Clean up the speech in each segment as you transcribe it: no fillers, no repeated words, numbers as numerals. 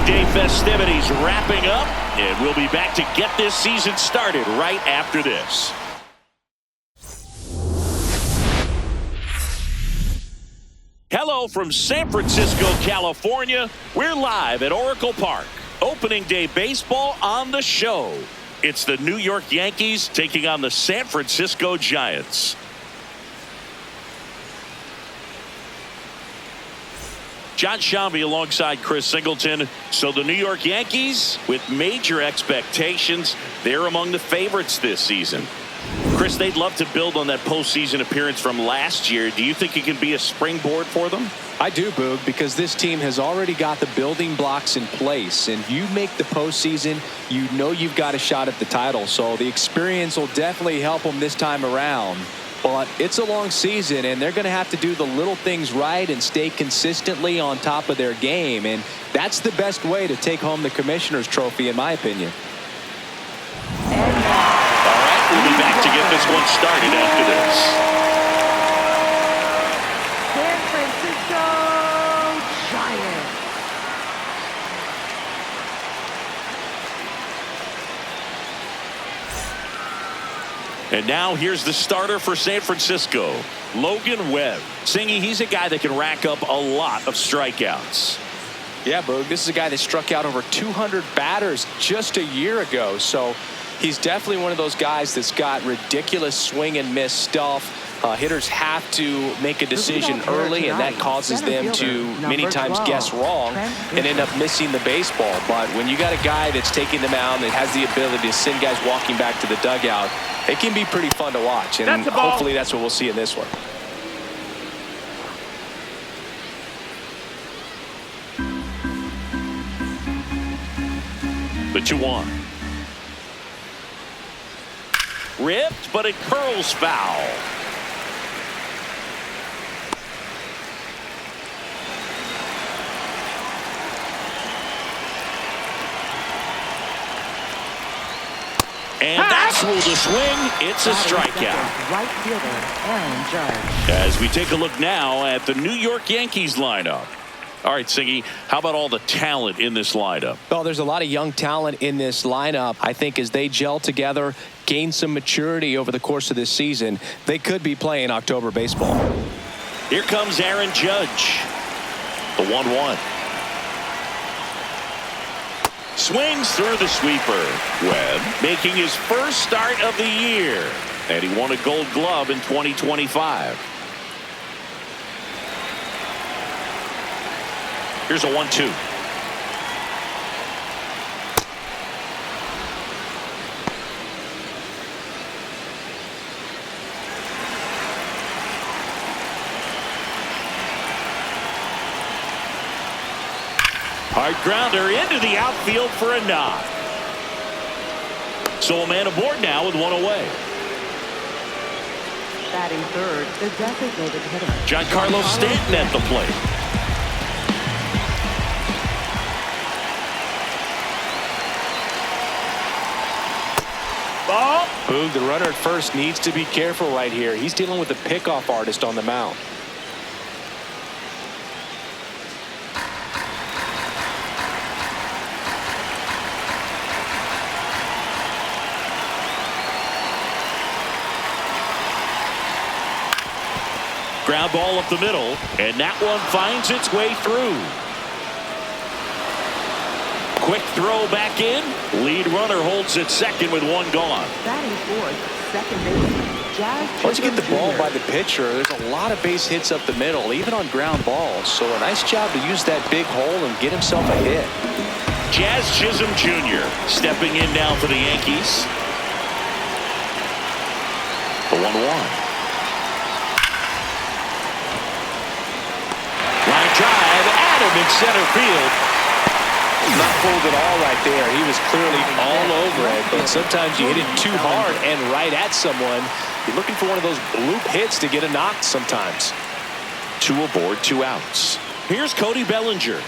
Opening day festivities wrapping up, and we'll be back to get this season started right after this. Hello from San Francisco, California. We're live at Oracle Park. Opening day baseball on the show. It's the New York Yankees taking on the San Francisco Giants. John Shambi alongside Chris Singleton. So the New York Yankees, with major expectations, they're among the favorites this season. Chris, they'd love to build on that postseason appearance from last year. Do you think it can be a springboard for them? I do, Boog, because this team has already got the building blocks in place. And if you make the postseason, you know you've got a shot at the title. So the experience will definitely help them this time around. But it's a long season, and they're going to have to do the little things right and stay consistently on top of their game. And that's the best way to take home the Commissioner's Trophy, in my opinion. All right, we'll be back to get this one started after this. San Francisco Giants. And now here's the starter for San Francisco, Logan Webb. Singy, he's a guy that can rack up a lot of strikeouts. Yeah, Boog, this is a guy that struck out over 200 batters just a year ago. So he's definitely one of those guys that's got ridiculous swing and miss stuff. Hitters have to make a decision early, and that causes them to many times guess wrong and end up missing the baseball. But when you got a guy that's taking them out and has the ability to send guys walking back to the dugout, it can be pretty fun to watch. And hopefully that's what we'll see in this one. The 2-1. Ripped, but it curls foul. And that's ruled a swing. It's a strikeout. Right fielder, Aaron Judge. As we take a look now at the New York Yankees lineup. All right, Siggy, how about all the talent in this lineup? Well, there's a lot of young talent in this lineup. I think as they gel together, gain some maturity over the course of this season, they could be playing October baseball. Here comes Aaron Judge. The 1-1. Swings through the sweeper. Webb making his first start of the year. And he won a Gold Glove in 2025. Here's a 1-2. Hard grounder into the outfield for a knock. So a man aboard now with one away. Batting third, the designated hitter. Giancarlo Stanton at the plate. Ball. Boog, the runner at first needs to be careful right here. He's dealing with a pickoff artist on the mound. Ground ball up the middle, and that one finds its way through. Quick throw back in. Lead runner holds at second with one gone. Batting fourth, second baseman, Jazz. Once you get the ball by the pitcher, there's a lot of base hits up the middle, even on ground balls. So a nice job to use that big hole and get himself a hit. Jazz Chisholm Jr. stepping in now for the Yankees. The 1-1. Line drive, Adam in center field. Not fooled at all right there. He was clearly all over it, but sometimes you hit it too hard and right at someone. You're looking for one of those bloop hits to get a knock sometimes. 2 aboard, 2 outs. Here's Cody Bellinger.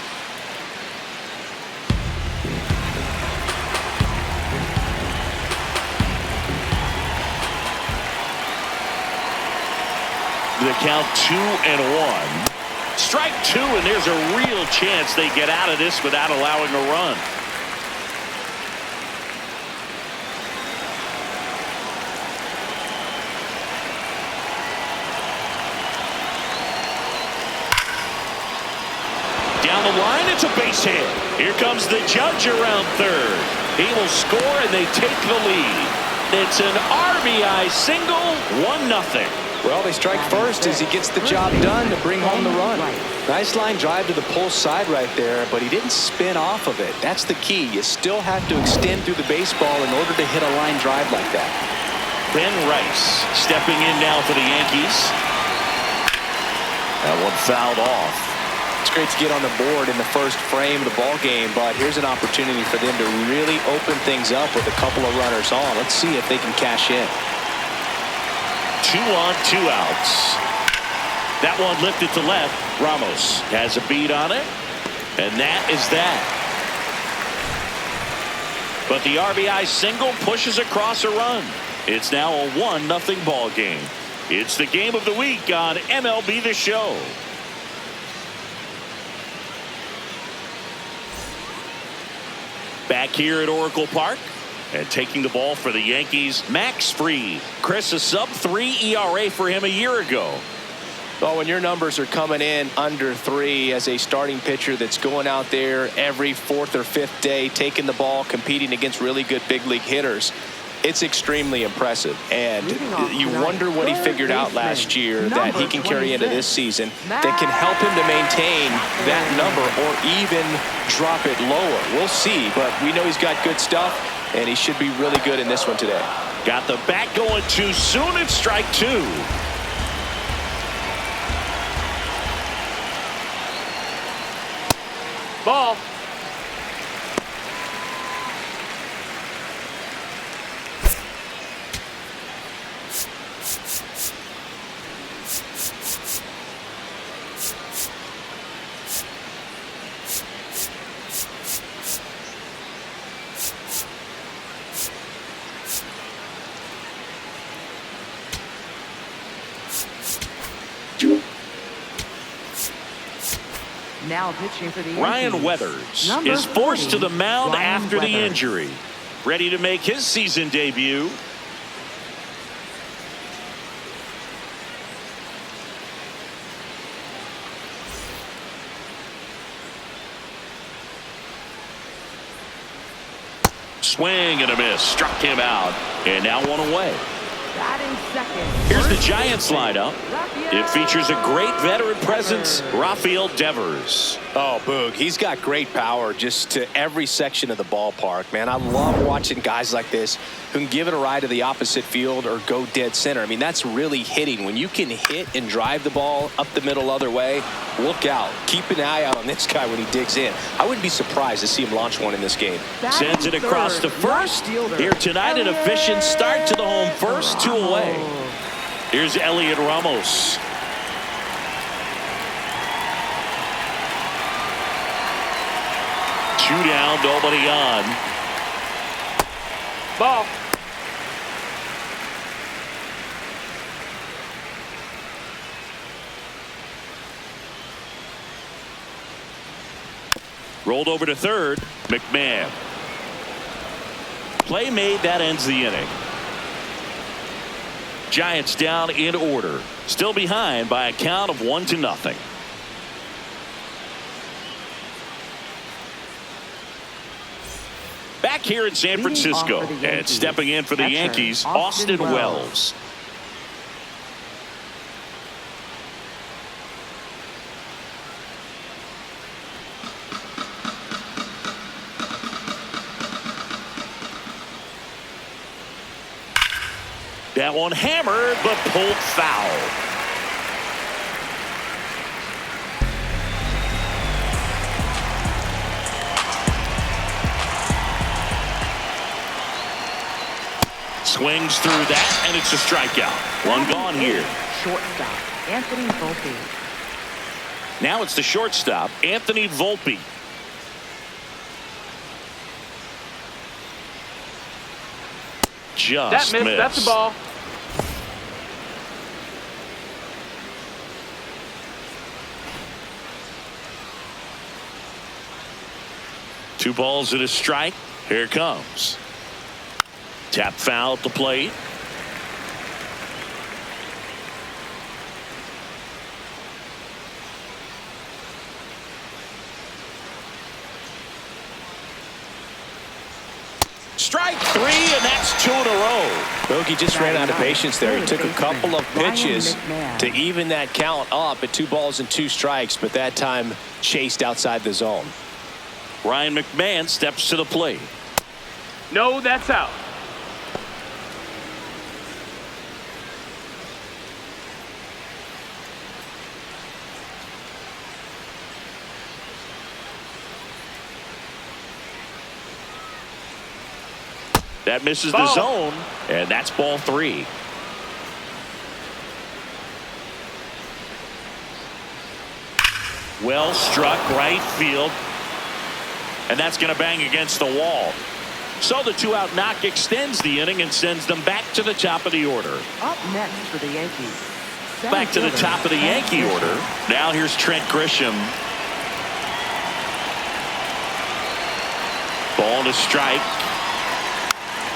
The count 2-1. Strike two, and there's a real chance they get out of this without allowing a run. Down the line, it's a base hit. Here comes the judge around third. He will score, and they take the lead. It's an RBI single, 1-0. Well, they strike first as he gets the job done to bring home the run. Nice line drive to the pull side right there, but he didn't spin off of it. That's the key. You still have to extend through the baseball in order to hit a line drive like that. Ben Rice stepping in now for the Yankees. That one fouled off. It's great to get on the board in the first frame of the ball game, but here's an opportunity for them to really open things up with a couple of runners on. Let's see if they can cash in. 2 on, 2 outs. That one lifted to left. Ramos has a beat on it, and that is that. But the RBI single pushes across a run. It's now a 1-0 ball game. It's the game of the week on MLB The Show. Back here at Oracle Park, and taking the ball for the Yankees, Max Fried. Chris, a sub-3 ERA for him a year ago. Well, when your numbers are coming in under 3 as a starting pitcher that's going out there every 4th or 5th day, taking the ball, competing against really good big league hitters, it's extremely impressive. And you wonder what he figured out last year that he can carry into this season that can help him to maintain that number or even drop it lower. We'll see, but we know he's got good stuff, and he should be really good in this one today. Got the bat going too soon. It's strike 2. Ball. Now pitching for the Yankees, Ryan Weathers number is forced to the 40, mound Ryan after the Weathers. injury. Ready to make his season debut. Swing and a miss. Struck him out. And now one away. Batting second. Here's the Giants lineup. It features a great veteran presence, Rafael Devers. Oh, Boog, he's got great power just to every section of the ballpark, man. I love watching guys like this who can give it a ride to the opposite field or go dead center. I mean, that's really hitting. When you can hit and drive the ball up the middle other way, look out. Keep an eye out on this guy when he digs in. I wouldn't be surprised to see him launch one in this game. Sends it across to first. Here tonight, an efficient start to the home first, 2 away. Here's Elliot Ramos. Two down, nobody on. Ball. Rolled over to third. McMahon. Play made. That ends the inning. Giants down in order. Still behind by a count of 1-0. Back here in San Francisco, and stepping in for the Yankees, Austin Wells. That one hammered, but pulled foul. Swings through that, and it's a strikeout. One gone here. Shortstop, Anthony Volpe. Now it's the shortstop, Anthony Volpe. Just That missed. That's the ball. 2 balls and a strike. Here it comes. Tap foul at the plate. Strike 3, and that's 2 in a row. Bogey just ran out of patience there. He took a couple of pitches to even that count up at 2 balls and 2 strikes, but that time chased outside the zone. Ryan McMahon steps to the plate. No, that's out. That misses the zone, and that's ball 3. Well struck right field, and that's going to bang against the wall. So the 2-out knock extends the inning and sends them back to the top of the order. Up next for the Yankees. Back to the top of the Yankee order. Now here's Trent Grisham. Ball and a strike.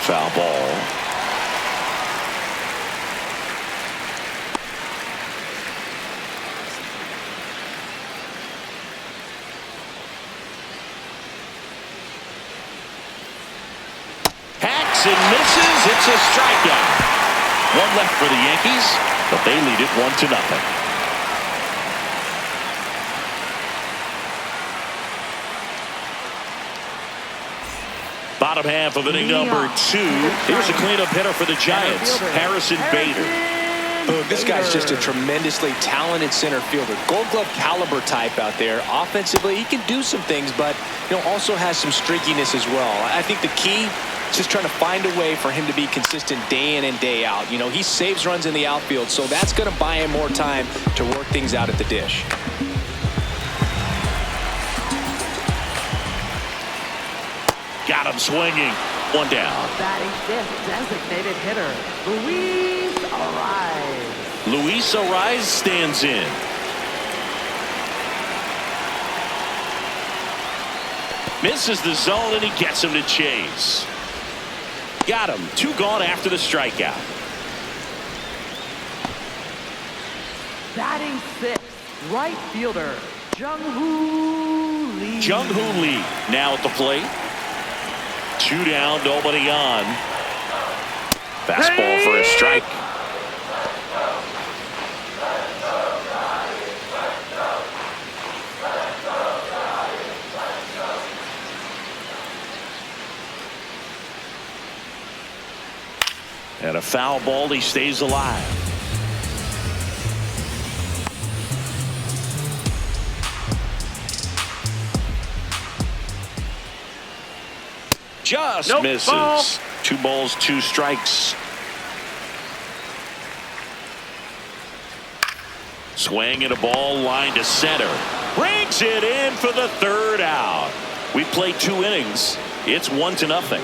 Foul ball. Hacks and misses. It's a strikeout. 1 left for the Yankees, but they lead it 1-0. Bottom half of inning number 2. Here's a cleanup hitter for the Giants, Harrison Bader. This guy's just a tremendously talented center fielder. Gold Glove caliber type out there. Offensively, he can do some things, but also has some streakiness as well. I think the key is just trying to find a way for him to be consistent day in and day out. He saves runs in the outfield, so that's going to buy him more time to work things out at the dish. Got him swinging. 1 down. Batting 5th, designated hitter, Luis Ariz. Luis Ariz stands in. Misses the zone, and he gets him to chase. Got him. 2 gone after the strikeout. Batting 6th, right fielder, Jung-Hoo Lee. Jung-Hoo Lee now at the plate. 2 down, nobody on. Fastball for a strike. And a foul ball, he stays alive. Just misses. Ball. 2 balls, 2 strikes. Swing and a ball line to center. Brings it in for the 3rd out. We played 2 innings. It's 1-0.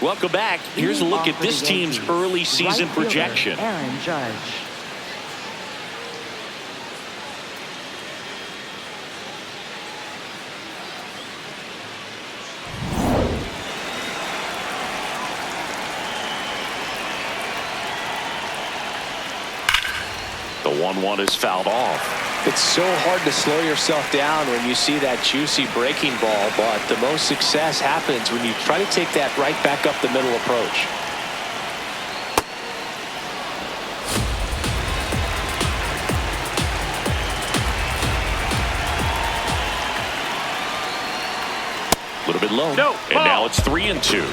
Welcome back. Here's a look at this team's early season projection. Aaron Judge. The 1-1 is fouled off. It's so hard to slow yourself down when you see that juicy breaking ball, but the most success happens when you try to take that right back up the middle approach. A little bit low. No, and now it's 3-2.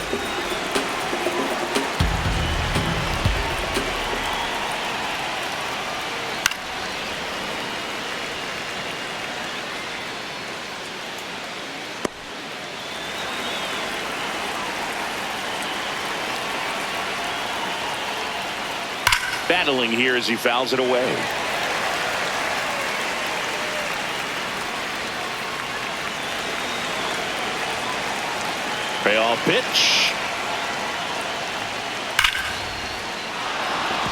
Battling here as he fouls it away. Payoff pitch.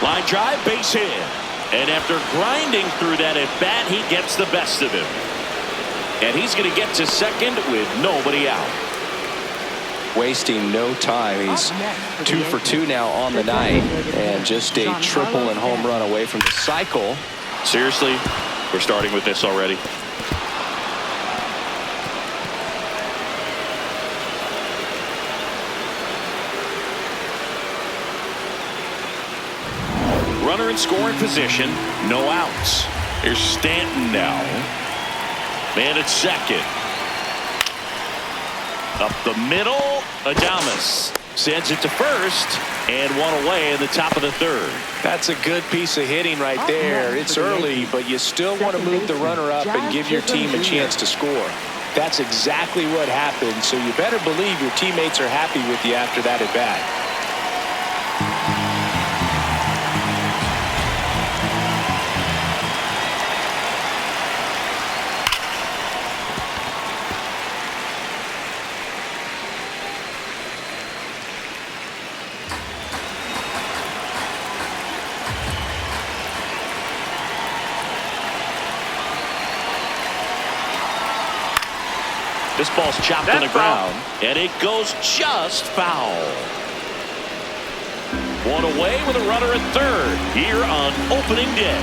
Line drive, base hit. And after grinding through that at bat, he gets the best of him. And he's going to get to second with nobody out. Wasting no time. He's 2 for 2 now on the night, and just a triple and home run away from the cycle. Seriously, we're starting with this already. Runner in scoring position, no outs. Here's Stanton now. Man at second. Up the middle, Adames sends it to first, and one away in the top of the third. That's a good piece of hitting right there. It's early, but you still want to move the runner up and give your team a chance to score. That's exactly what happened, so you better believe your teammates are happy with you after that at bat. This ball's chopped on the ground, and it goes just foul. One away with a runner at third here on opening day.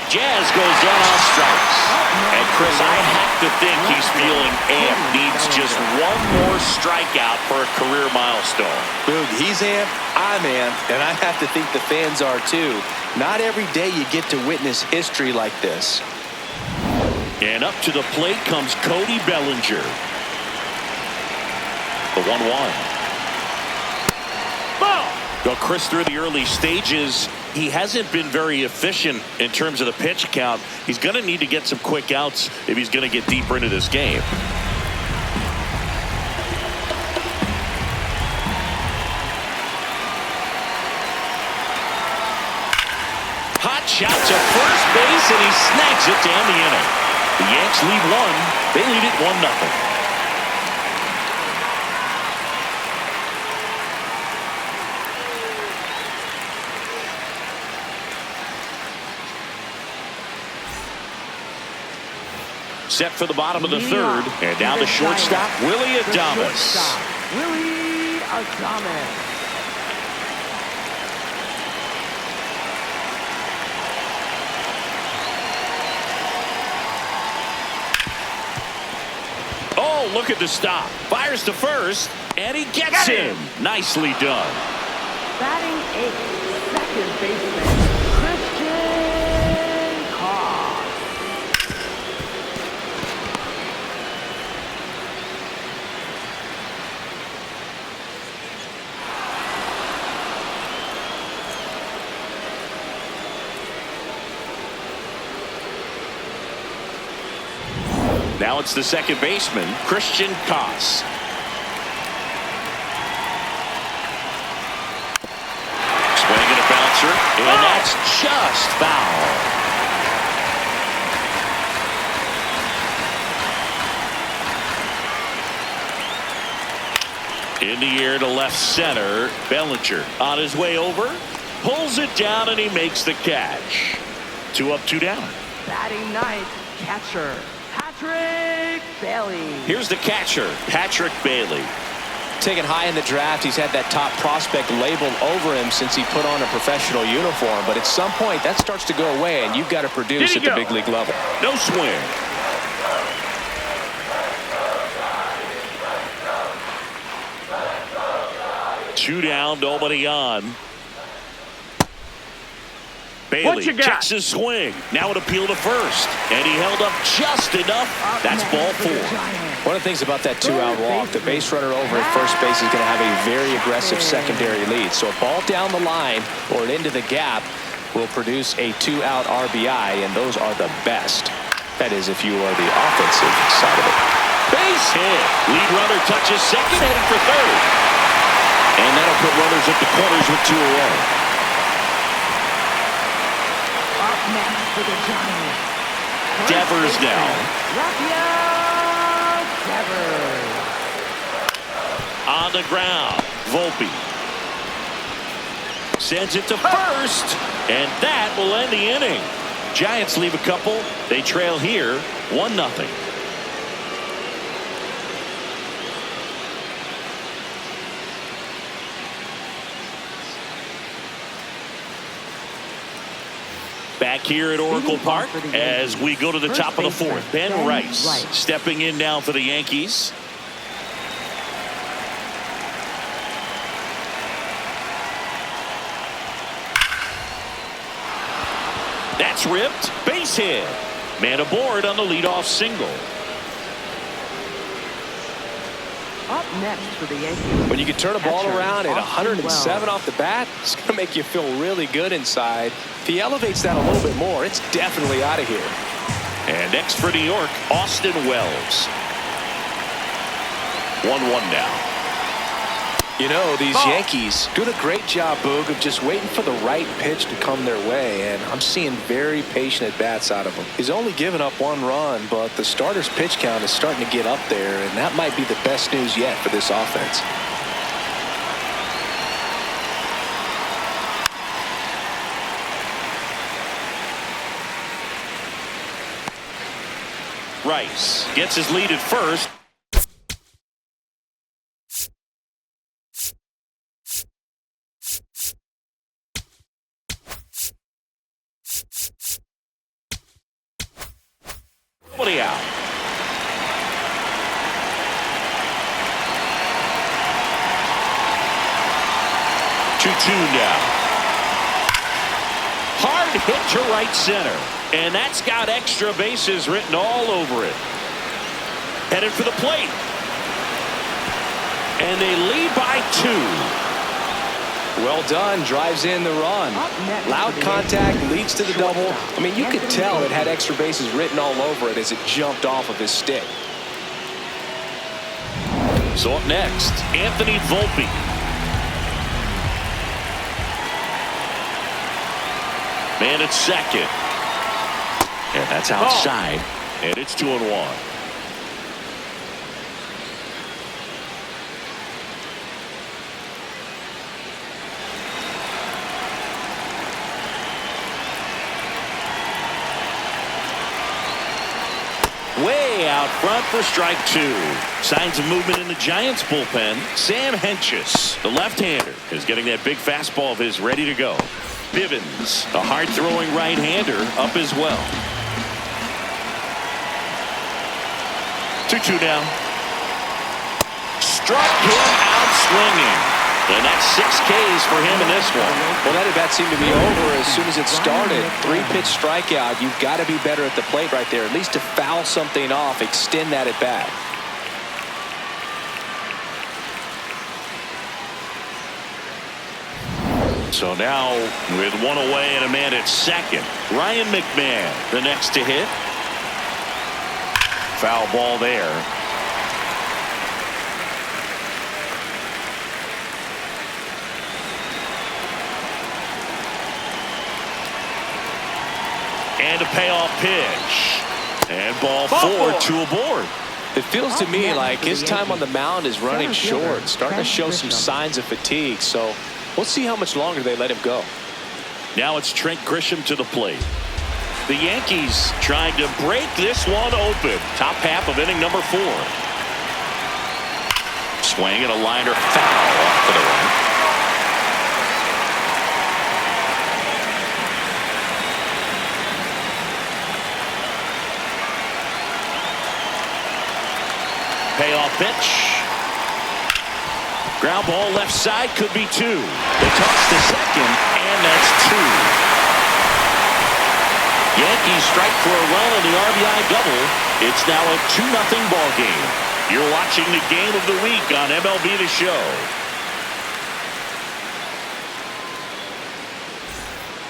Jazz goes down on strikes. And Chris, I have to think he's feeling amped. Needs just one more strikeout for a career milestone. Boog, he's amped, I'm amped, and I have to think the fans are too. Not every day you get to witness history like this. And up to the plate comes Cody Bellinger. The 1-1. Well, Chris, through the early stages, he hasn't been very efficient in terms of the pitch count. He's going to need to get some quick outs if he's going to get deeper into this game. Hot shot to first base, and he snags it down the inning. The Yanks lead one. They lead it 1-0. Set for the bottom of the third, and now the shortstop, Willie Adames. Willie Adames. Oh, look at the stop. Fires to first, and he gets him. Nicely done. Batting eighth, second baseman, Christian Koss. Now it's the second baseman, Christian Koss. Swing and a bouncer, and that's just foul. In the air to left center, Bellinger on his way over, pulls it down, and he makes the catch. 2 up, 2 down. Batting ninth, catcher, Patrick Bailey. Here's the catcher, Patrick Bailey. Taken high in the draft, he's had that top prospect labeled over him since he put on a professional uniform. But at some point, that starts to go away, and you've got to produce at the big league level. No swing. Two down, nobody on. Bailey checks his swing. Now an appeal to first. And he held up just enough. That's ball 4. One of the things about that 2-out walk, the base runner over at first base is going to have a very aggressive secondary lead. So a ball down the line or into the gap will produce a 2-out RBI, and those are the best. That is, if you are the offensive side of it. Base hit. Lead runner touches second, headed for third. And that'll put runners at the corners with 2 away. Up next for the Giants, Devers now. Rafael Devers. On the ground, Volpe sends it to first, and that will end the inning. Giants leave a couple. They trail here 1-0. Back here at Oracle Park as we go to the top of the fourth. Ben Rice stepping in now for the Yankees. That's ripped. Base hit. Man aboard on the leadoff single. Up next for the Yankees. When you can turn a ball catcher, around at 107 off the bat, it's going to make you feel really good inside. If he elevates that a little bit more, it's definitely out of here. And next for New York, Austin Wells. 1-1 now. You know, these Yankees doing a great job, Boog, of just waiting for the right pitch to come their way, and I'm seeing very patient at-bats out of him. He's only given up 1 run, but the starter's pitch count is starting to get up there, and that might be the best news yet for this offense. Rice gets his lead at first. Nobody out. Two now. Hard hit to right center. And that's got extra bases written all over it. Headed for the plate. And they lead by 2. Well done. Drives in the run. Loud contact, leads to the double. I mean, you could tell it had extra bases written all over it as it jumped off of his stick. So up next, Anthony Volpe. Man at second. And that's outside. And it's 2-1. Way out front for strike 2. Signs of movement in the Giants bullpen. Sam Hentges, the left-hander, is getting that big fastball of his ready to go. Bivens, a hard-throwing right-hander, up as well. 2-2 now. Struck him out swinging. And that's 6 Ks for him in this one. Well, that at-bat seemed to be over as soon as it started. 3-pitch strikeout. You've got to be better at the plate right there, at least to foul something off, extend that at-bat. So now with 1 away and a man at second, Ryan McMahon the next to hit. Foul ball there. And a payoff pitch. And ball 4, 2 aboard. It feels to me like his time on the mound is running short, starting to show some signs of fatigue. So we'll see how much longer they let him go. Now it's Trent Grisham to the plate. The Yankees trying to break this one open. Top half of inning number 4. Swing and a liner foul off to the right. Payoff pitch. Ground ball left side, could be 2. They toss to second, and that's 2. Yankees strike for a run on the RBI double. It's now a 2-0 ball game. You're watching the game of the week on MLB The Show.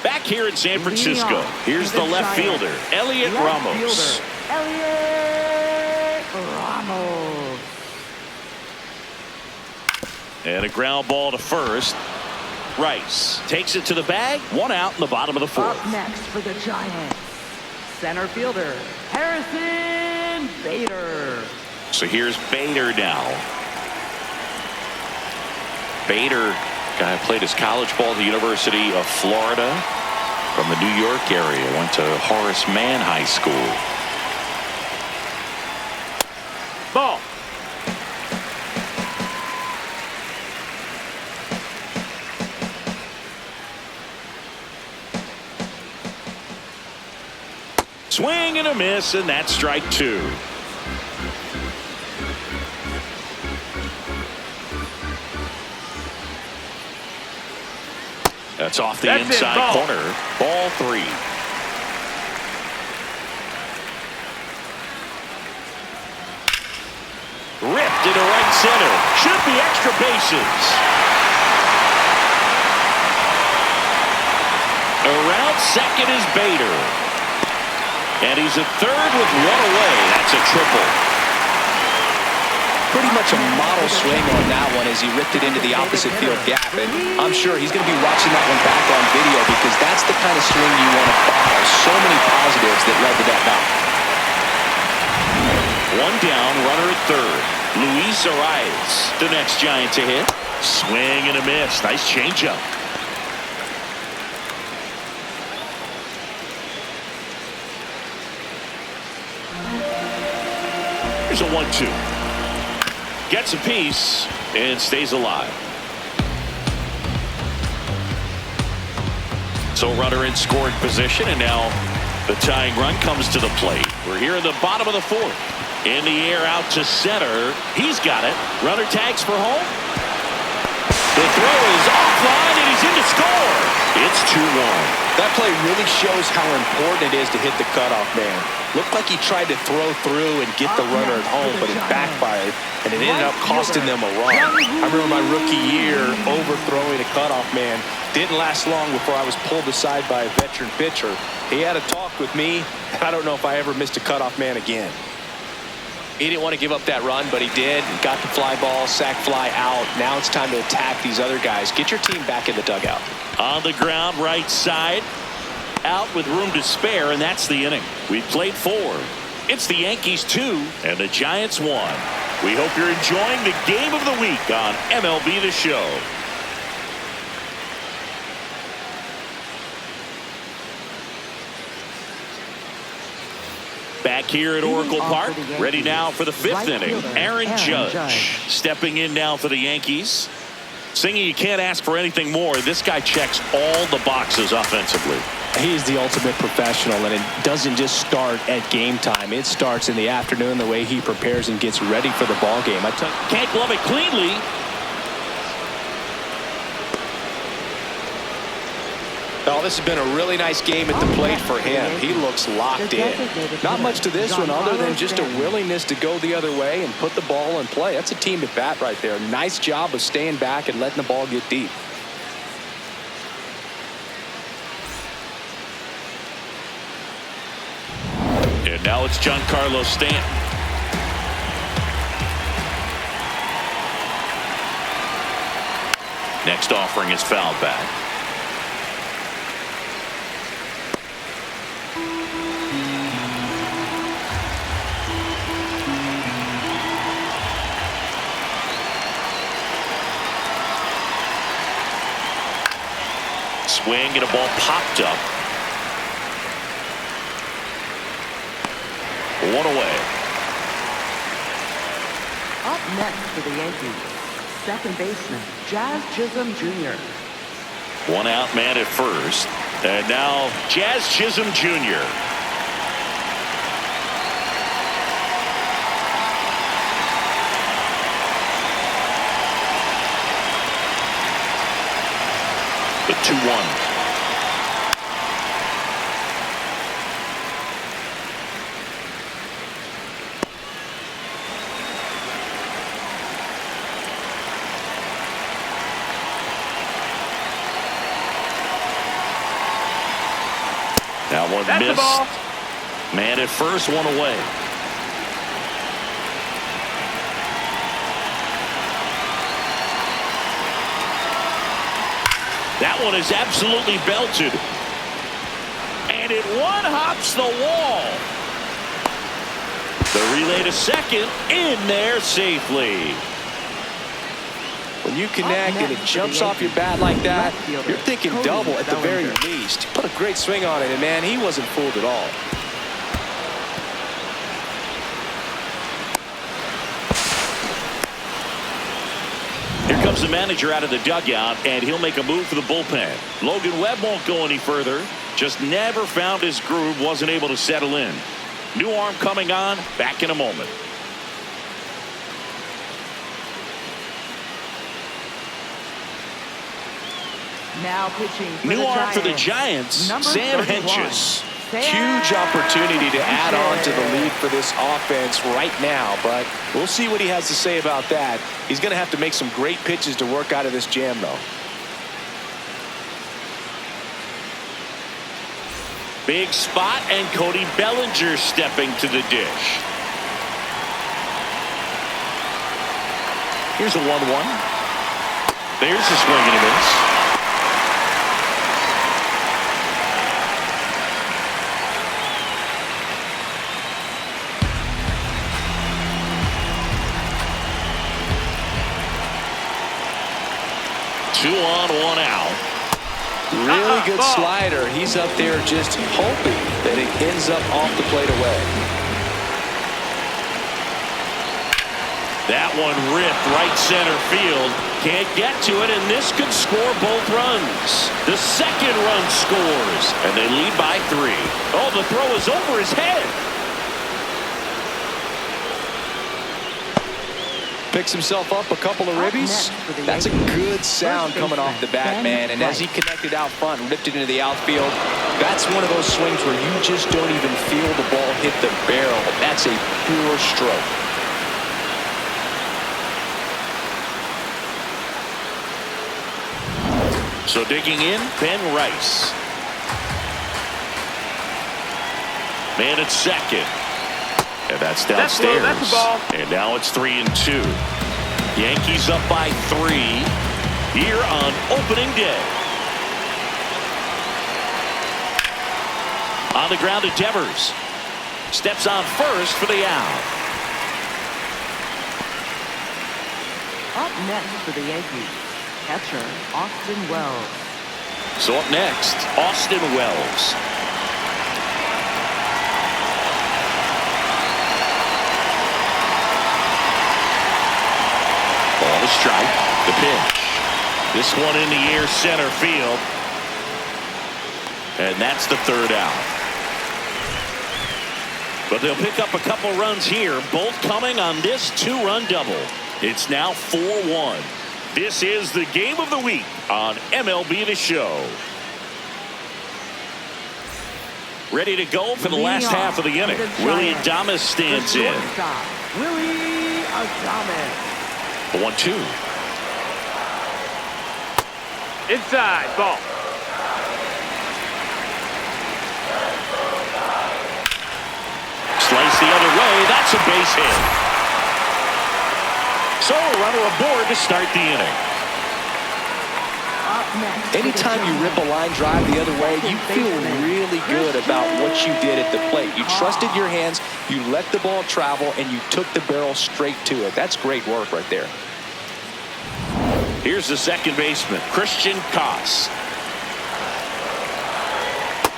Back here in San Francisco, here's the left fielder, Elliot Ramos. Elliot Ramos. And a ground ball to first. Rice takes it to the bag. 1 out in the bottom of the 4th. Up next for the Giants, center fielder, Harrison Bader. So here's Bader now. Bader, guy who played his college ball at the University of Florida, from the New York area, went to Horace Mann High School. Ball. Swing and a miss, and that's strike two. That's off the inside corner. Ball three. Ripped into right center. Should be extra bases. Around second is Bader. And he's at third with one away. That's a triple. Pretty much a model swing on that one as he ripped it into the opposite field gap. And I'm sure he's going to be watching that one back on video because that's the kind of swing you want to follow. So many positives that led to that knock. One down, runner at third. Luis Arias, the next Giant to hit. Swing and a miss. Nice changeup. Here's a 1-2. Gets a piece and stays alive. So runner in scoring position, and now the tying run comes to the plate. We're here in the bottom of the fourth. In the air out to center. He's got it. Runner tags for home. The throw is offline, and he's in to score. It's 2-1. That play really shows how important it is to hit the cutoff man. Looked like he tried to throw through and get the runner at home, but it backfired, and it ended up costing them a run. I remember my rookie year overthrowing a cutoff man. Didn't last long before I was pulled aside by a veteran pitcher. He had a talk with me, and I don't know if I ever missed a cutoff man again. He didn't want to give up that run, but he did. Got the fly ball, sac fly out. Now it's time to attack these other guys. Get your team back in the dugout. On the ground, right side. Out with room to spare, and that's the inning. We played 4. It's the Yankees 2 and the Giants 1. We hope you're enjoying the game of the week on MLB The Show. Back here at Oracle Park, ready now for the 5th inning. Aaron Judge stepping in now for the Yankees. Singing, you can't ask for anything more. This guy checks all the boxes offensively. He's the ultimate professional, and it doesn't just start at game time. It starts in the afternoon, the way he prepares and gets ready for the ball game. Can't glove it cleanly. Oh, this has been a really nice game at the plate for him. He looks locked in. Not much to this one other than just a willingness to go the other way and put the ball in play. That's a team at bat right there. Nice job of staying back and letting the ball get deep. And now it's Giancarlo Stanton. Next offering is fouled back. Swing and a ball popped up. One away. Up next for the Yankees, second baseman Jazz Chisholm Jr. One out man at first. And now Jazz Chisholm Jr. The 2-1. Now one That's missed. the ball. Man at first, one away. That one is absolutely belted. And it one-hops the wall. The relay to second, in there safely. When you connect and it jumps off your bat like that, you're thinking double at the very least. He put a great swing on it, and man, he wasn't fooled at all. Here comes the manager out of the dugout, and he'll make a move for the bullpen. Logan Webb won't go any further. Just never found his groove, wasn't able to settle in. New arm coming on, back in a moment. Now pitching for New the arm for the Giants. Giants, Sam 31. Hentges. Huge opportunity to add on to the lead for this offense right now, but we'll see what he has to say about that. He's going to have to make some great pitches to work out of this jam, though. Big spot, and Cody Bellinger stepping to the dish. Here's a 1-1. There's a swing and a miss. Two on, one out. Really good slider. He's up there just hoping that it ends up off the plate away. That one ripped right center field. Can't get to it, and this could score both runs. The second run scores, and they lead by 3. Oh, the throw is over his head. Picks himself up a couple of ribbies. That's a good sound coming off the bat, man. And as he connected out front and ripped it into the outfield, that's one of those swings where you just don't even feel the ball hit the barrel. That's a pure stroke. So digging in, Ben Rice. Man at second. And that's downstairs. That's a ball. And now it's 3-2. Yankees up by 3 here on opening day. On the ground to Devers. Steps on first for the out. Up next for the Yankees, catcher Austin Wells. So up next, Austin Wells. Ball to strike. The pitch. This one in the air center field. And that's the third out. But they'll pick up a couple runs here, both coming on this 2-run double. It's now 4-1. This is the game of the week on MLB The Show. Ready to go for the last half of the inning. Willie Adames stands in. Willie Adames. 1-2. Inside, ball. Slice the other way. That's a base hit. So a runner aboard to start the inning. Anytime you rip a line drive the other way, you feel really good about what you did at the plate. You trusted your hands, you let the ball travel, and you took the barrel straight to it. That's great work right there. Here's the second baseman, Christian Koss.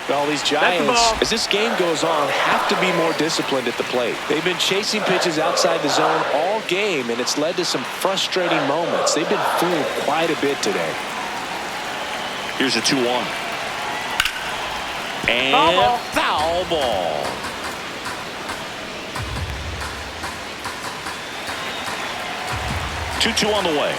Well, these Giants, as this game goes on, have to be more disciplined at the plate. They've been chasing pitches outside the zone all game, and it's led to some frustrating moments. They've been fooled quite a bit today. Here's a 2-1. And foul ball. Two on the way.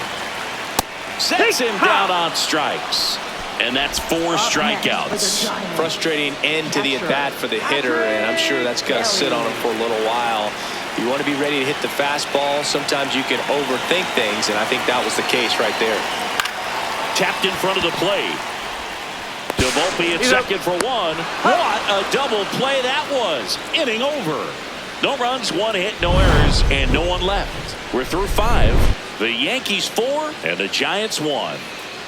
Sets him down on strikes. And that's 4 strikeouts. Frustrating end to the at-bat for the hitter, and I'm sure that's going to sit on him for a little while. You want to be ready to hit the fastball. Sometimes you can overthink things, and I think that was the case right there. Tapped in front of the plate. DeVolpe at second for 1. What a double play that was. Inning over. No runs, 1 hit, no errors, and no one left. We're through 5. The Yankees 4 and the Giants 1.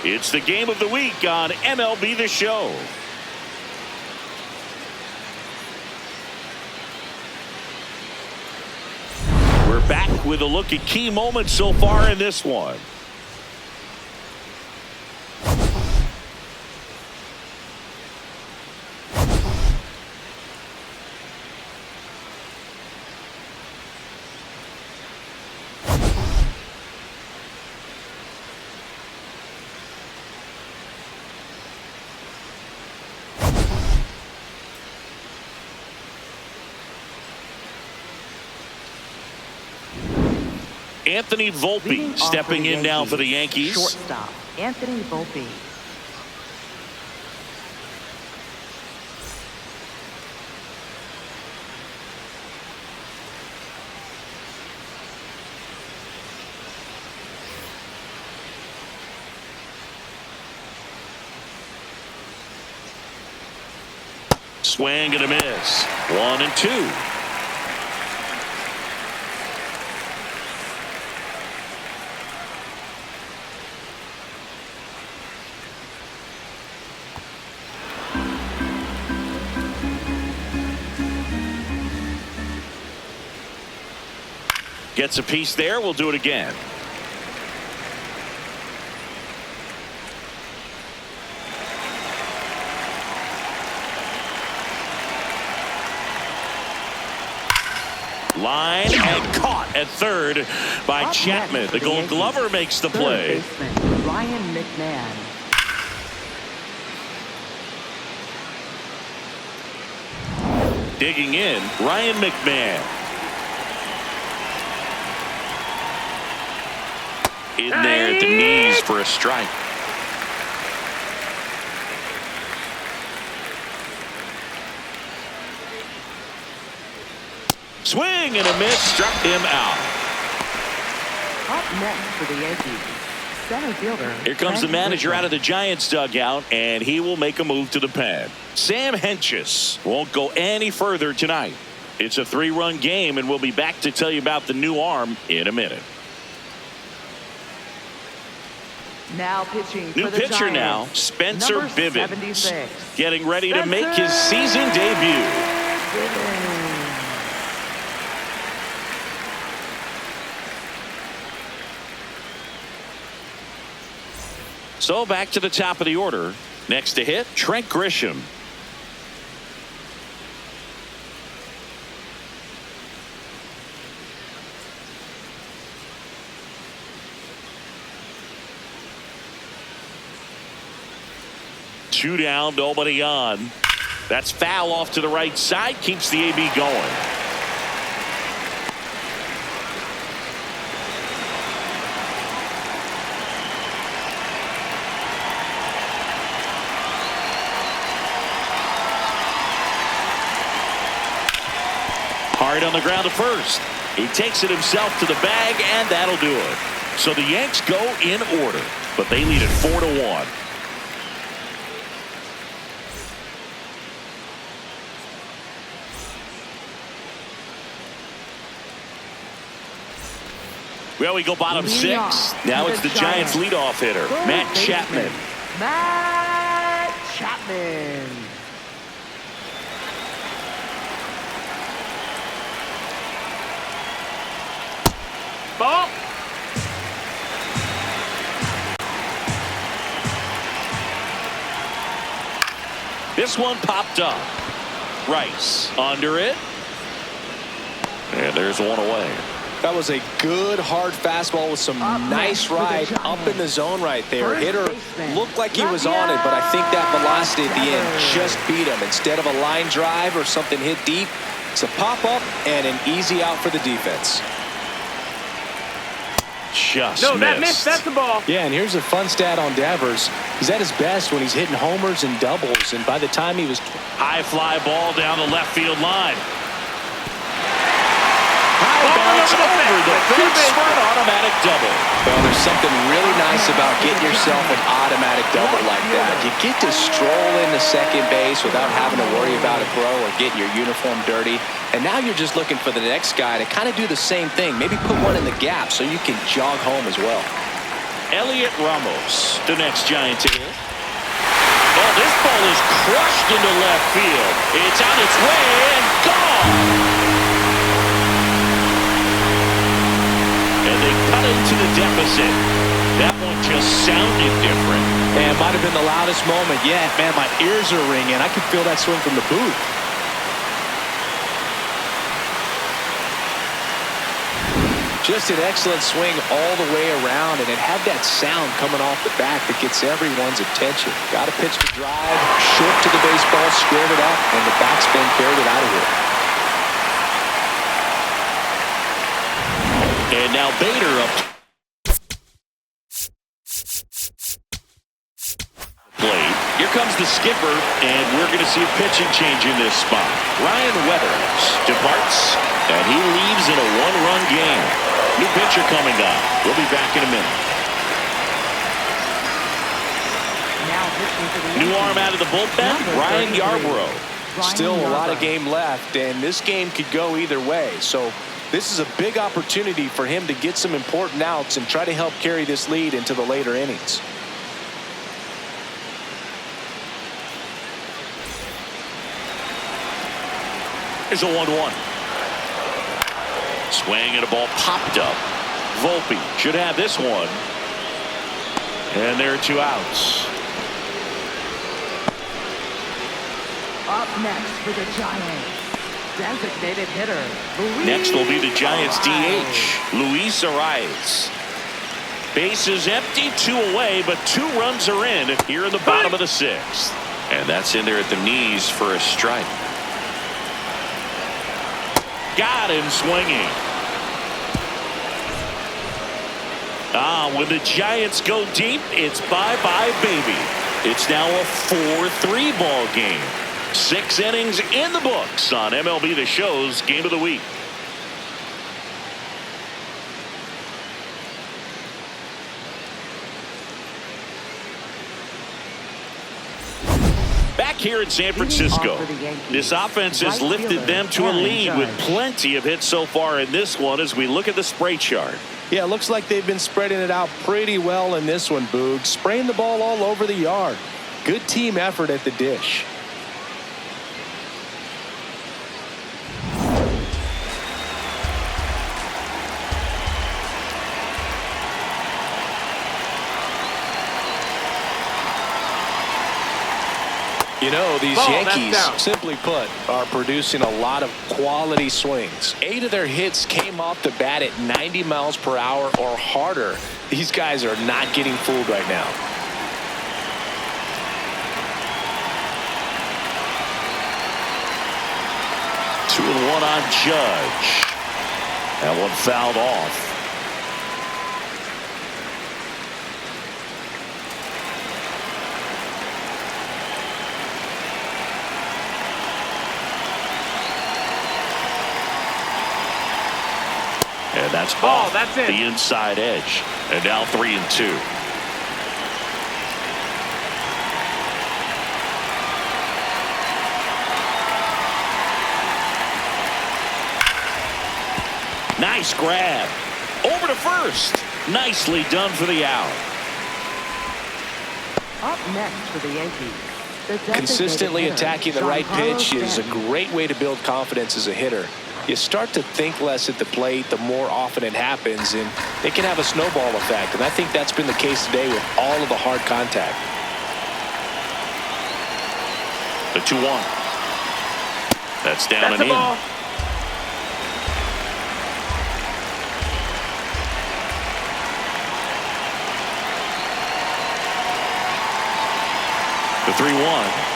It's the game of the week on MLB The Show. We're back with a look at key moments so far in this one. Anthony Leading Volpe off stepping for the in now for the Yankees. Shortstop, Anthony Volpe. Swing and a miss. 1-2. Gets a piece there. We'll do it again. Line and caught at third by Up Chapman. next The for Gold Yankees, Glover makes the third play. baseman, Ryan McMahon. Digging in, Ryan McMahon. In there at the knees for a strike. Swing and a miss, struck him out. Up next for the Yankees, center fielder. Here comes the Trent manager Grisham. out of the Giants dugout, and he will make a move to the pen. Sam Hentges won't go any further tonight. It's a 3-run game, and we'll be back to tell you about the new arm in a minute. Now pitching New for the pitcher Giants, now, Spencer number Bivens, 76. getting ready to make his season debut. Bivens. So back to the top of the order. Next to hit, Trent Grisham. Two down, nobody on. That's foul off to the right side, keeps the AB going. Hard on the ground to first. He takes it himself to the bag, and that'll do it. So the Yanks go in order, but they lead it 4-1. Well, we go bottom Leading 6. off Now for it's the the Giants Giants, leadoff hitter, third Matt baseman, Chapman. Matt Chapman. Ball. This one popped up. Rice under it. And there's one away. That was a good hard fastball with some Up nice next for the ride Giants, up in the zone right there. first Hitter baseman, looked like he was on it, but I think that velocity at the end just beat him. Instead of a line drive or something hit deep, it's a pop up and an easy out for the defense. Just No, that missed. missed. That's the ball. Yeah, and here's a fun stat on Devers. He's at his best when he's hitting homers and doubles, and by the time he was High fly ball down the left field line. Ball Bounce over the over the fence. fence for an automatic double. well, there's something really nice about getting yourself an automatic double like that. You get to stroll into second base without having to worry about a throw or getting your uniform dirty. And now you're just looking for the next guy to kind of do the same thing. Maybe put one in the gap so you can jog home as well. Elliot Ramos, the next Giant to hit. Oh, this ball is crushed into left field. It's on its way and gone. And they cut into the deficit. That one just sounded different. And it might have been the loudest moment yet. Man, my ears are ringing. I could feel that swing from the booth. Just an excellent swing all the way around, and it had that sound coming off the back that gets everyone's attention. Got to pitch the drive, short to the baseball, squared it up, and the backspin carried it out of here. And And now Bader up. Plate. Here comes the skipper, and we're going to see a pitching change in this spot. Ryan Weathers departs, and he leaves in a one-run game. New pitcher coming up. We'll be back in a minute. New arm out of the bullpen, Ryan Yarbrough. Still a lot of game left, and this game could go either way. So this is a big opportunity for him to get some important outs and try to help carry this lead into the later innings. Here's a 1-1. Swing and a ball popped up. Volpe should have this one. And there are 2 outs. Up next for the Giants, designated hitter, Luis. Next will be the Giants DH, Luis Arias. Bases empty, 2 away, but 2 runs are in here in the bottom of the 6th. And that's in there at the knees for a strike. Got him swinging. When the Giants go deep, it's bye-bye, baby. It's now a 4-3 ball game. 6 innings in the books on MLB The Show's Game of the Week. Back here in San Francisco, this offense has lifted them to a lead with plenty of hits so far in this one as we look at the spray chart. Yeah, it looks like they've been spreading it out pretty well in this one, Boog. Spraying the ball all over the yard. Good team effort at the dish. You know, these Yankees, simply put, are producing a lot of quality swings. 8 of their hits came off the bat at 90 miles per hour or harder. These guys are not getting fooled right now. Two and one on Judge. That one fouled off. And that's off the inside edge. And now 3-2. Nice grab. Over to first. Nicely done for the out. Up next for the Yankees. Consistently attacking the right pitch is a great way to build confidence as a hitter. You start to think less at the plate the more often it happens, and it can have a snowball effect. And I think that's been the case today with all of the hard contact. The 2-1. That's down and in. Ball. The 3-1.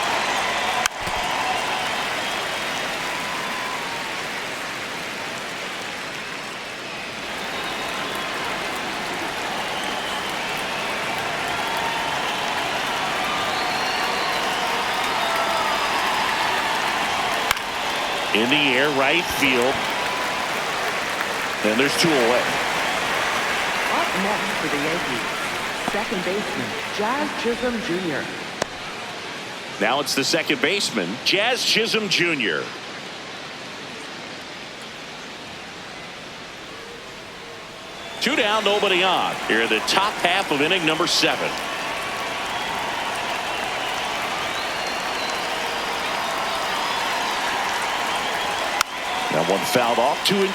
In the air, right field. And there's 2 away. Up next for the Yankees, second baseman, Jazz Chisholm Jr. Now it's the second baseman, Jazz Chisholm Jr. Two down, nobody on. Here in the top half of inning number 7. That one fouled off. 2-2.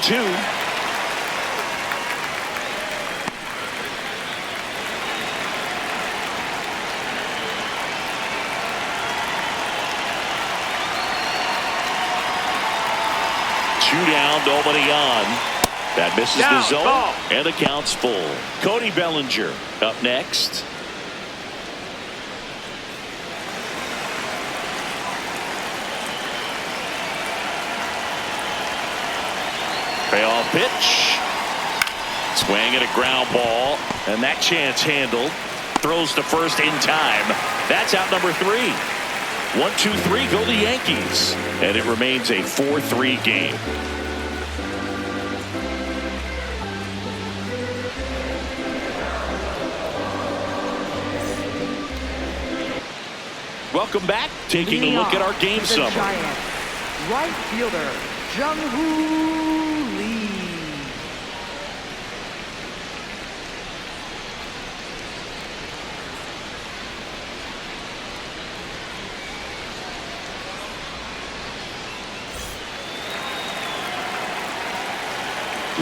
Two down, nobody on. That misses the zone, ball. and the count's full. Cody Bellinger up next. Payoff pitch. Swing and a ground ball, and that chance handled. Throws to first in time. That's out number 3. 1-2-3 go the Yankees, and it remains a 4-3 game. Welcome back. Taking a look at our game summary. Giants, right fielder Jung-Hoo Lee.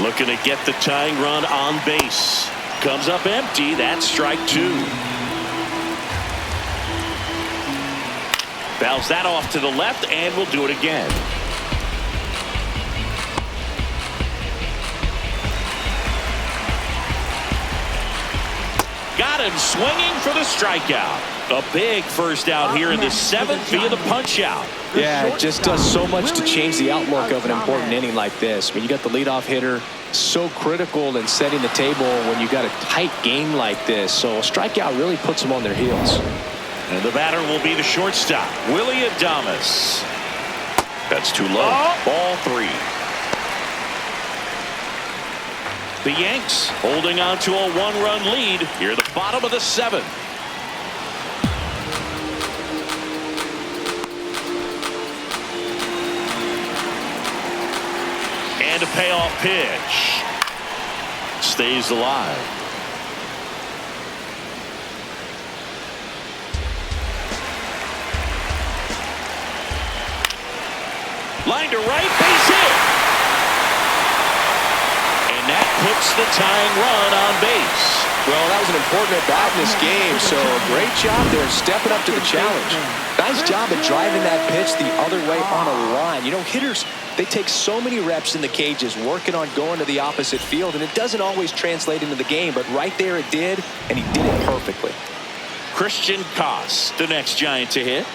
Looking to get the tying run on base. Comes up empty. That's strike 2. Fouls that off to the left, and we'll do it again. Got him swinging for the strikeout. A big first out here in the 7th via the punch out. Yeah, it just does so much to change the outlook of an important inning like this. When you got the leadoff hitter, so critical in setting the table when you got a tight game like this. So a strikeout really puts them on their heels. And the batter will be the shortstop, Willie Adames. That's too low. Ball 3. The Yanks holding on to a 1-run lead here at the bottom of the 7th. And a payoff pitch. Stays alive. Line to right, base hit. And that puts the tying run on base. Well, that was an important at-bat in this game, so great job there stepping up to the challenge. Nice job at driving that pitch the other way on a line. You know, hitters, they take so many reps in the cages working on going to the opposite field, and it doesn't always translate into the game, but right there it did, and he did it perfectly. Christian Koss, the next Giant to hit.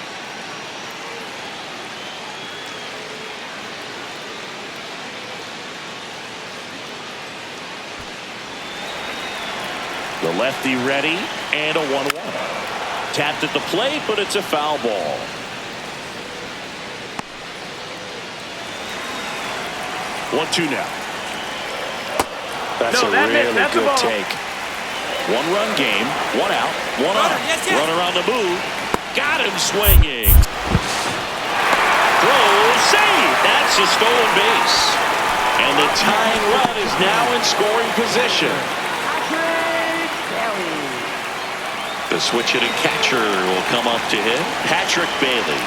The lefty ready, and a 1-1. Tapped at the plate, but it's a foul ball. One-two now. That's a really good take. 1-run game, 1 out, 1 on. Runner on the move. Got him swinging. Throw, save. That's a stolen base. And the tying run is now in scoring position. The switch hitting catcher will come up to hit. Patrick Bailey.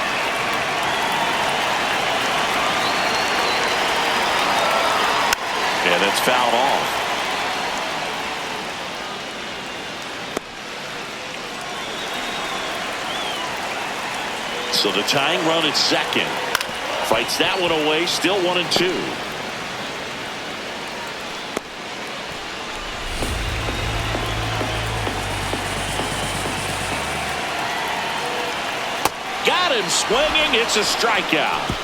And it's fouled off. So the tying run at second. Fights that one away. Still 1-2. Got him swinging. It's a strikeout.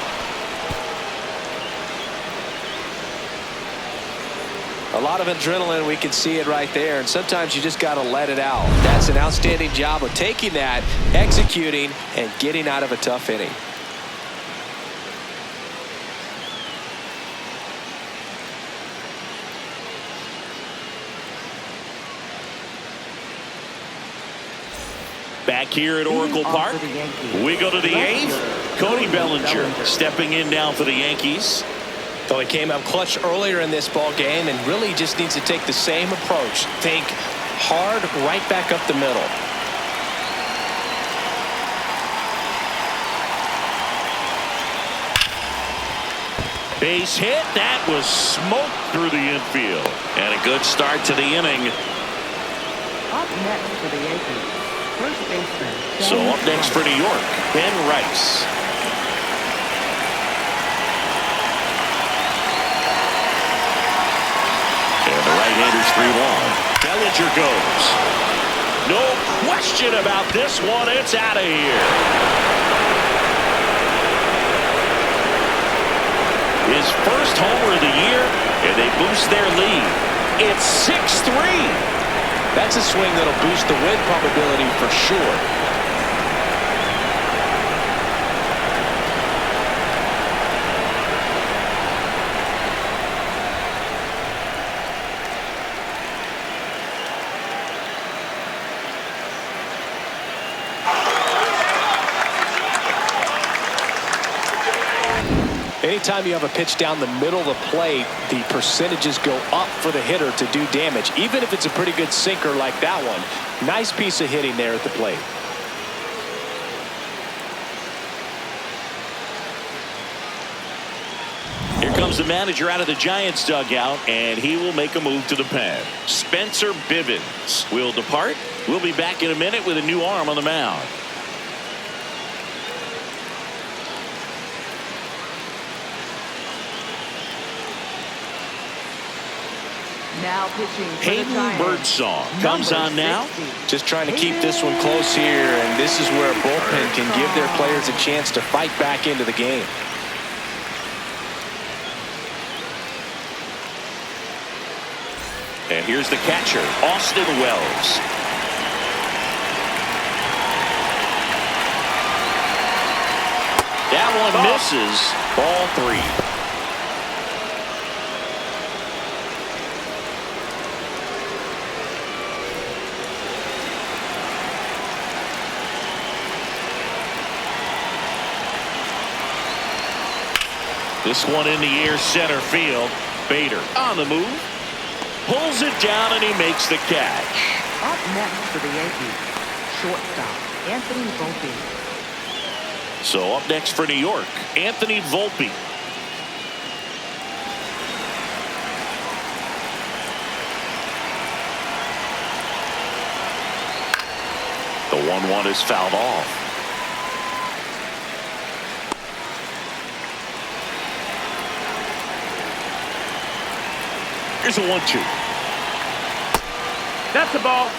A lot of adrenaline, we can see it right there, and sometimes you just got to let it out. That's an outstanding job of taking that, executing, and getting out of a tough inning. Back here at Oracle Park, we go to the 8th. Cody Bellinger stepping in now for the Yankees. So he came up clutch earlier in this ball game and really just needs to take the same approach. Think hard right back up the middle. Base hit. That was smoked through the infield. And a good start to the inning. Up next for the Yankees, first baseman. So up next for New York, Ben Rice. And the right-hander's 3-1. Bellinger goes. No question about this one. It's out of here. His first homer of the year, and they boost their lead. It's 6-3. That's a swing that'll boost the win probability for sure. Anytime you have a pitch down the middle of the plate, the percentages go up for the hitter to do damage, even if it's a pretty good sinker like that one. Nice piece of hitting there at the plate. Here comes the manager out of the Giants dugout, and he will make a move to the pen. Spencer Bivens will depart. We'll be back in a minute with a new arm on the mound. Now pitching for the Hayden Giants. Birdsong comes Number on now. 60. Just trying to keep this one close here, and this is where a bullpen can give their players a chance to fight back into the game. And here's the catcher, Austin Wells. That one misses. Ball 3. This one in the air, center field. Bader on the move. Pulls it down, and he makes the catch. Up next for the Yankees, shortstop Anthony Volpe. So up next for New York, Anthony Volpe. The 1-1 is fouled off. Here's a 1-2. That's the ball.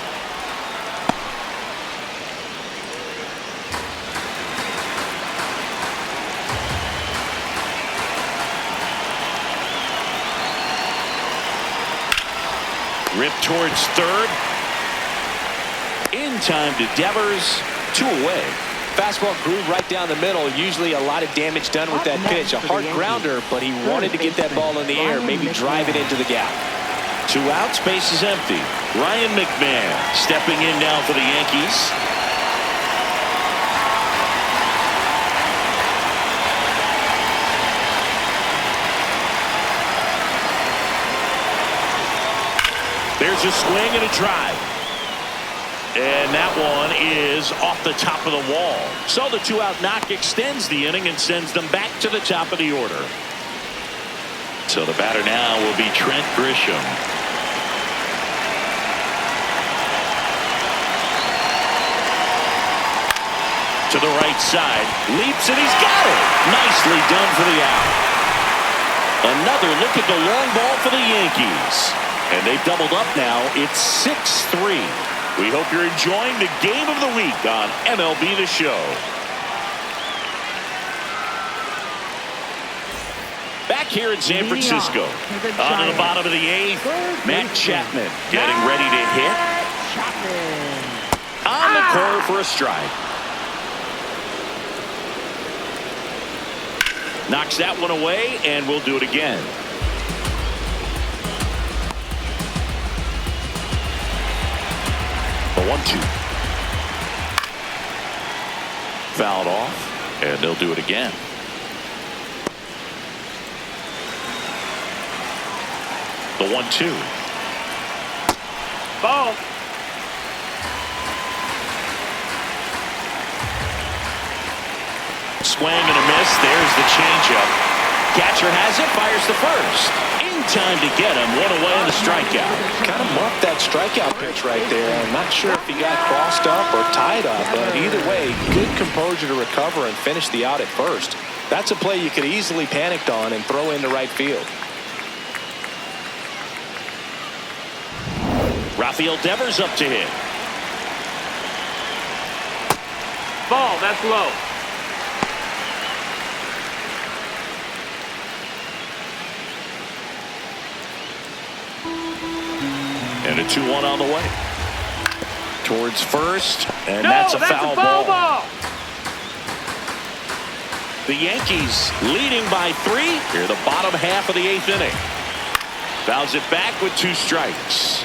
Ripped towards third. In time to Devers. 2 away. Fastball groove right down the middle. Usually a lot of damage done with that pitch. A hard grounder, but he wanted to get that ball in the air, maybe drive it into the gap. 2 outs, base is empty. Ryan McMahon stepping in now for the Yankees. There's a swing and a drive. And that one is off the top of the wall. So the 2-out knock extends the inning and sends them back to the top of the order. So the batter now will be Trent Grisham. To the right side, leaps, and he's got it. Nicely done for the out. Another look at the long ball for the Yankees. And they've doubled up now. It's 6-3. We hope you're enjoying the game of the week on MLB The Show. Back here in San Francisco, on to the bottom of the 8th, Matt Chapman getting ready to hit. On the corner for a strike. Knocks that one away, and we'll do it again. The 1-2. Fouled off, and they'll do it again. The 1-2. Ball. Swing and a miss. There's the changeup. Catcher has it, fires the first. In time to get him. 1 away on the strikeout. Kind of muffed that strikeout pitch right there. I'm not sure if he got crossed up or tied up, but either way, good composure to recover and finish the out at first. That's a play you could easily panicked on and throw into right field. Rafael Devers up to hit. Ball. That's low. And a 2-1 on the way. Towards first, and No, that's a foul ball. The Yankees leading by 3 here, the bottom half of the 8th inning. Fouls it back with 2 strikes.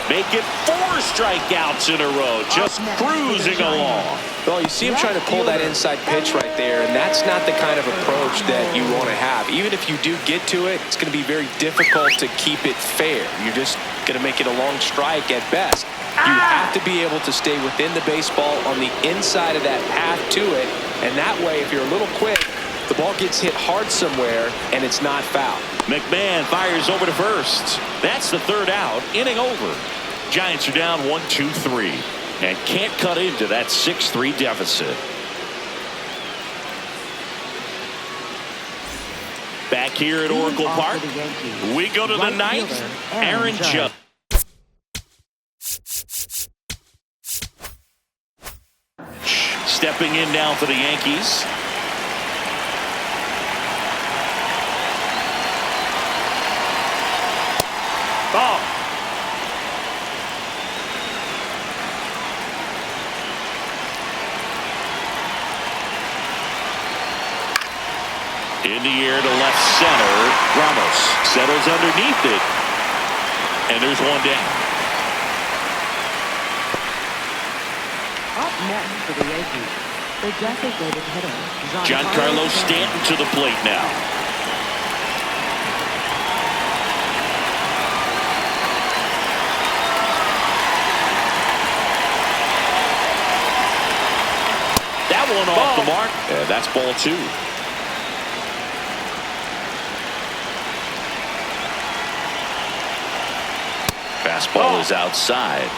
Make it 4 strikeouts in a row, just cruising along. Well, you see him trying to pull that inside pitch right there, and that's not the kind of approach that you want to have. Even if you do get to it, it's going to be very difficult to keep it fair. You're just going to make it a long strike at best. You have to be able to stay within the baseball on the inside of that path to it, and that way, if you're a little quick, the ball gets hit hard somewhere, and it's not foul. McMahon fires over to first. That's the 3rd out. Inning over. Giants are down 1-2-3 and can't cut into that 6-3 deficit. Back here at Oracle Park, we go to the 9th. Aaron Judge. Stepping in now for the Yankees. Ball. In the air to left center. Ramos settles underneath it. And there's 1 down. Up next for the Yankees, the designated hitter, Giancarlo Stanton to the plate now. That one off the mark. And that's ball 2. Fastball is outside.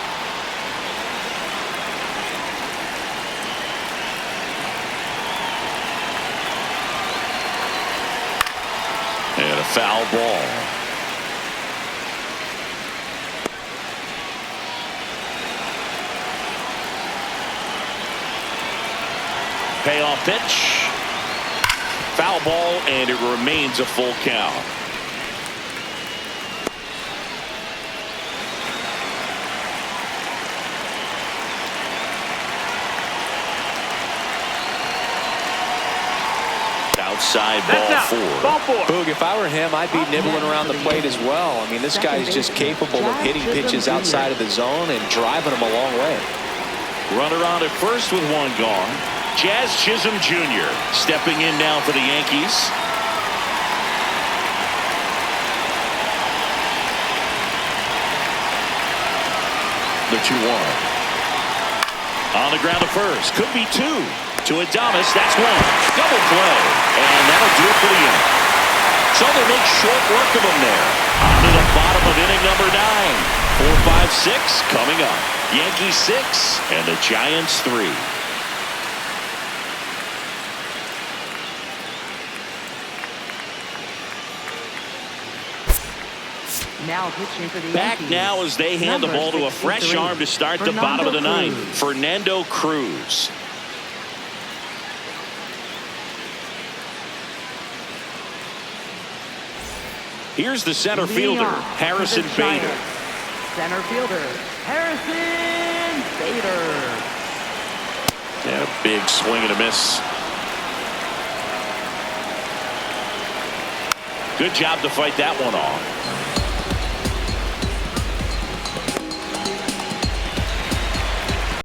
And a foul ball. Payoff pitch. Foul ball, and it remains a full count. Outside ball 4. Ball 4. Boog, if I were him, I'd be nibbling around the plate as well. I mean, this guy's just capable of hitting pitches outside of the zone and driving them a long way. Runner on at first with 1 gone. Jazz Chisholm Jr. stepping in now for the Yankees. The 2-1. On the ground to first. Could be 2. To Adames, that's 1. Double play. And that'll do it for the inning. So they make short work of them there. On to the bottom of inning number 9. 4, 5, 6 coming up. Yankees 6 and the Giants 3. Now pitching for the Back Yankees. now as they hand the ball to a fresh arm to start the bottom of the 9th. Fernando Cruz. Here's the center fielder, Harrison Bader. Center fielder, Harrison Bader. And a big swing and a miss. Good job to fight that one off.